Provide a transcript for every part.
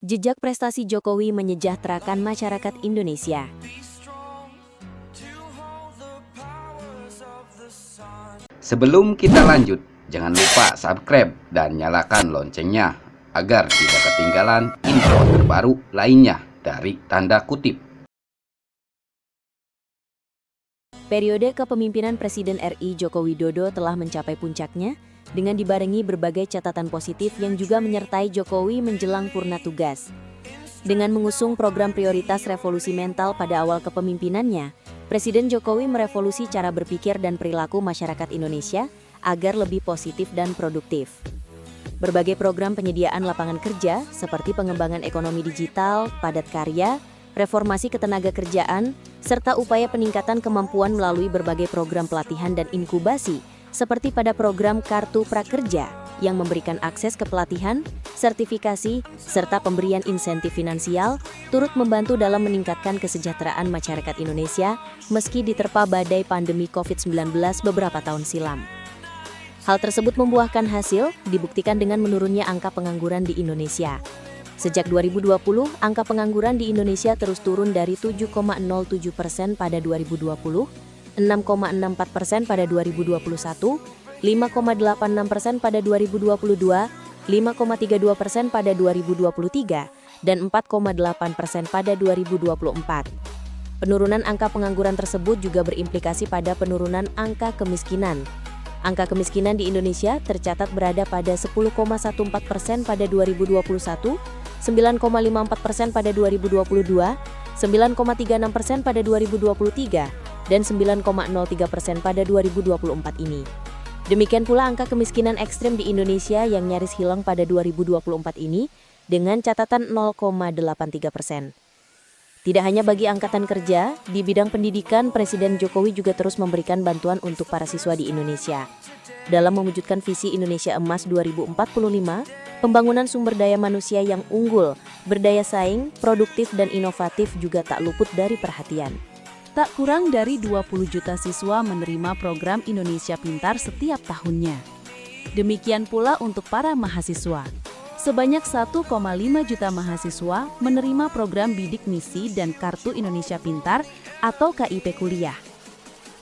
Jejak prestasi Jokowi menyejahterakan masyarakat Indonesia. Sebelum kita lanjut, jangan lupa subscribe dan nyalakan loncengnya agar tidak ketinggalan info terbaru lainnya dari tanda kutip. Periode kepemimpinan Presiden RI Joko Widodo telah mencapai puncaknya dengan dibarengi berbagai catatan positif yang juga menyertai Jokowi menjelang purna tugas. Dengan mengusung program prioritas revolusi mental pada awal kepemimpinannya, Presiden Jokowi merevolusi cara berpikir dan perilaku masyarakat Indonesia agar lebih positif dan produktif. Berbagai program penyediaan lapangan kerja seperti pengembangan ekonomi digital, padat karya, reformasi ketenagakerjaan, serta upaya peningkatan kemampuan melalui berbagai program pelatihan dan inkubasi, seperti pada program Kartu Prakerja yang memberikan akses ke pelatihan, sertifikasi, serta pemberian insentif finansial, turut membantu dalam meningkatkan kesejahteraan masyarakat Indonesia meski diterpa badai pandemi COVID-19 beberapa tahun silam. Hal tersebut membuahkan hasil, dibuktikan dengan menurunnya angka pengangguran di Indonesia. Sejak 2020, angka pengangguran di Indonesia terus turun dari 7,07% pada 2020, 6,64% pada 2021, 5,86% pada 2022, 5,32% pada 2023, dan 4,8% pada 2024. Penurunan angka pengangguran tersebut juga berimplikasi pada penurunan angka kemiskinan. Angka kemiskinan di Indonesia tercatat berada pada 10,14% pada 2021, 9,54% pada 2022, 9,36% pada 2023, dan 9,03% pada 2024 ini. Demikian pula angka kemiskinan ekstrem di Indonesia yang nyaris hilang pada 2024 ini dengan catatan 0,83%. Tidak hanya bagi angkatan kerja, di bidang pendidikan Presiden Jokowi juga terus memberikan bantuan untuk para siswa di Indonesia. Dalam mewujudkan visi Indonesia Emas 2045, pembangunan sumber daya manusia yang unggul, berdaya saing, produktif dan inovatif juga tak luput dari perhatian. Tak kurang dari 20 juta siswa menerima program Indonesia Pintar setiap tahunnya. Demikian pula untuk para mahasiswa. Sebanyak 1,5 juta mahasiswa menerima program Bidik Misi dan Kartu Indonesia Pintar atau KIP Kuliah.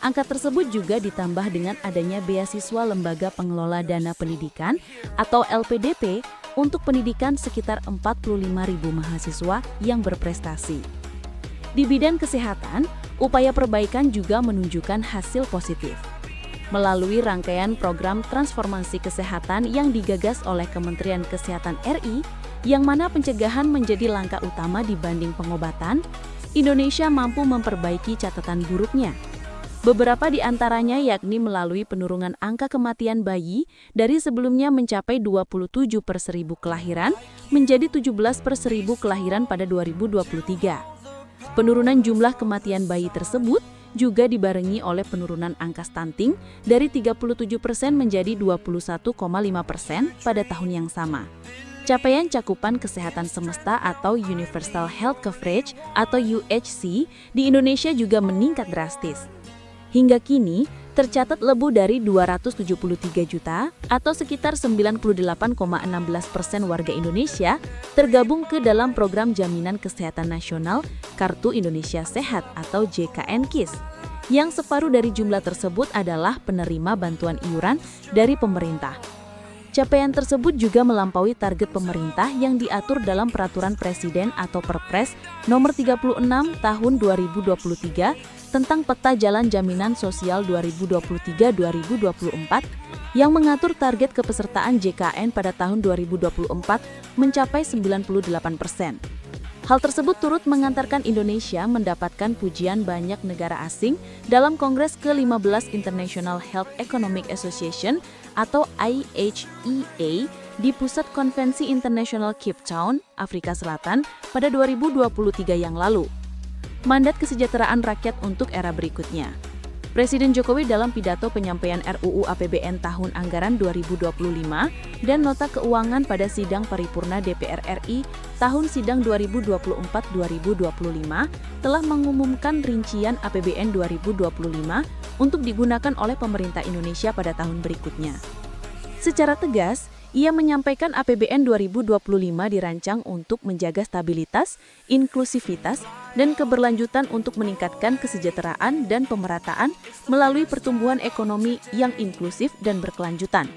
Angka tersebut juga ditambah dengan adanya beasiswa Lembaga Pengelola Dana Pendidikan atau LPDP untuk pendidikan sekitar 45.000 mahasiswa yang berprestasi. Di bidang kesehatan, upaya perbaikan juga menunjukkan hasil positif. Melalui rangkaian program transformasi kesehatan yang digagas oleh Kementerian Kesehatan RI, yang mana pencegahan menjadi langkah utama dibanding pengobatan, Indonesia mampu memperbaiki catatan buruknya. Beberapa di antaranya yakni melalui penurunan angka kematian bayi dari sebelumnya mencapai 27 per 1000 kelahiran menjadi 17 per 1000 kelahiran pada 2023. Penurunan jumlah kematian bayi tersebut juga dibarengi oleh penurunan angka stunting dari 37% menjadi 21,5% pada tahun yang sama. Capaian cakupan kesehatan semesta atau Universal Health Coverage atau UHC di Indonesia juga meningkat drastis. Hingga kini, tercatat lebih dari 273 juta atau sekitar 98,16% warga Indonesia tergabung ke dalam program Jaminan Kesehatan Nasional Kartu Indonesia Sehat atau JKN-KIS, yang separuh dari jumlah tersebut adalah penerima bantuan iuran dari pemerintah. Capaian tersebut juga melampaui target pemerintah yang diatur dalam Peraturan Presiden atau Perpres nomor 36 tahun 2023 tentang Peta Jalan Jaminan Sosial 2023-2024 yang mengatur target kepesertaan JKN pada tahun 2024 mencapai 98%. Hal tersebut turut mengantarkan Indonesia mendapatkan pujian banyak negara asing dalam Kongres ke-15 International Health Economic Association atau IHEA di Pusat Konvensi Internasional Cape Town, Afrika Selatan pada 2023 yang lalu. Mandat kesejahteraan rakyat untuk era berikutnya. Presiden Jokowi dalam pidato penyampaian RUU APBN tahun anggaran 2025 dan nota keuangan pada sidang paripurna DPR RI tahun sidang 2024-2025 telah mengumumkan rincian APBN 2025 untuk digunakan oleh pemerintah Indonesia pada tahun berikutnya. Secara tegas, Ia menyampaikan APBN 2025 dirancang untuk menjaga stabilitas, inklusivitas, dan keberlanjutan untuk meningkatkan kesejahteraan dan pemerataan melalui pertumbuhan ekonomi yang inklusif dan berkelanjutan.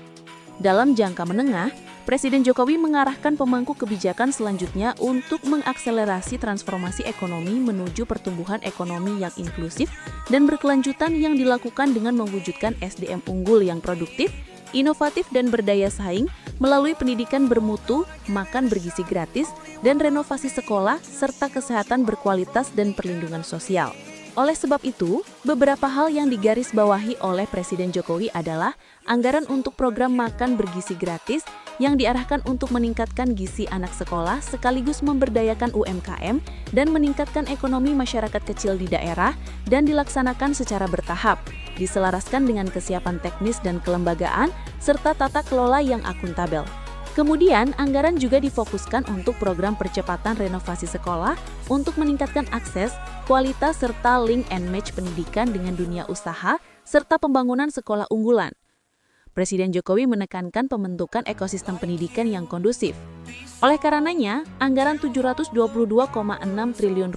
Dalam jangka menengah, Presiden Jokowi mengarahkan pemangku kebijakan selanjutnya untuk mengakselerasi transformasi ekonomi menuju pertumbuhan ekonomi yang inklusif dan berkelanjutan yang dilakukan dengan mewujudkan SDM unggul yang produktif, inovatif dan berdaya saing melalui pendidikan bermutu, makan bergizi gratis, dan renovasi sekolah serta kesehatan berkualitas dan perlindungan sosial. Oleh sebab itu, beberapa hal yang digarisbawahi oleh Presiden Jokowi adalah anggaran untuk program makan bergizi gratis yang diarahkan untuk meningkatkan gizi anak sekolah sekaligus memberdayakan UMKM dan meningkatkan ekonomi masyarakat kecil di daerah dan dilaksanakan secara bertahap, diselaraskan dengan kesiapan teknis dan kelembagaan serta tata kelola yang akuntabel. Kemudian, anggaran juga difokuskan untuk program percepatan renovasi sekolah untuk meningkatkan akses, kualitas serta link and match pendidikan dengan dunia usaha serta pembangunan sekolah unggulan. Presiden Jokowi menekankan pembentukan ekosistem pendidikan yang kondusif. Oleh karenanya, anggaran Rp722,6 triliun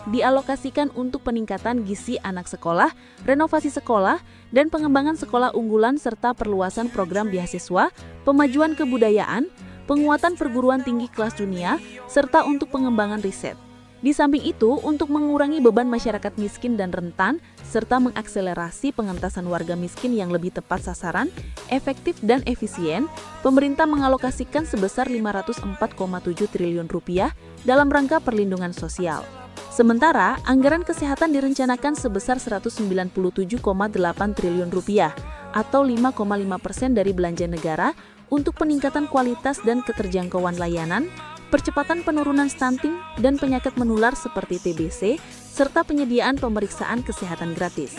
dialokasikan untuk peningkatan gizi anak sekolah, renovasi sekolah, dan pengembangan sekolah unggulan serta perluasan program beasiswa, pemajuan kebudayaan, penguatan perguruan tinggi kelas dunia, serta untuk pengembangan riset. Di samping itu, untuk mengurangi beban masyarakat miskin dan rentan, serta mengakselerasi pengentasan warga miskin yang lebih tepat sasaran, efektif dan efisien, pemerintah mengalokasikan sebesar Rp504,7 triliun dalam rangka perlindungan sosial. Sementara, anggaran kesehatan direncanakan sebesar Rp197,8 triliun atau 5,5% dari belanja negara untuk peningkatan kualitas dan keterjangkauan layanan, percepatan penurunan stunting dan penyakit menular seperti TBC, serta penyediaan pemeriksaan kesehatan gratis.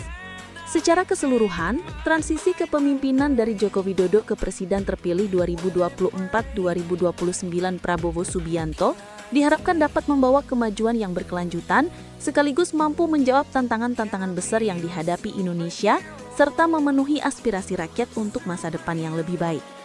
Secara keseluruhan, transisi kepemimpinan dari Joko Widodo ke Presiden terpilih 2024-2029 Prabowo Subianto diharapkan dapat membawa kemajuan yang berkelanjutan, sekaligus mampu menjawab tantangan-tantangan besar yang dihadapi Indonesia, serta memenuhi aspirasi rakyat untuk masa depan yang lebih baik.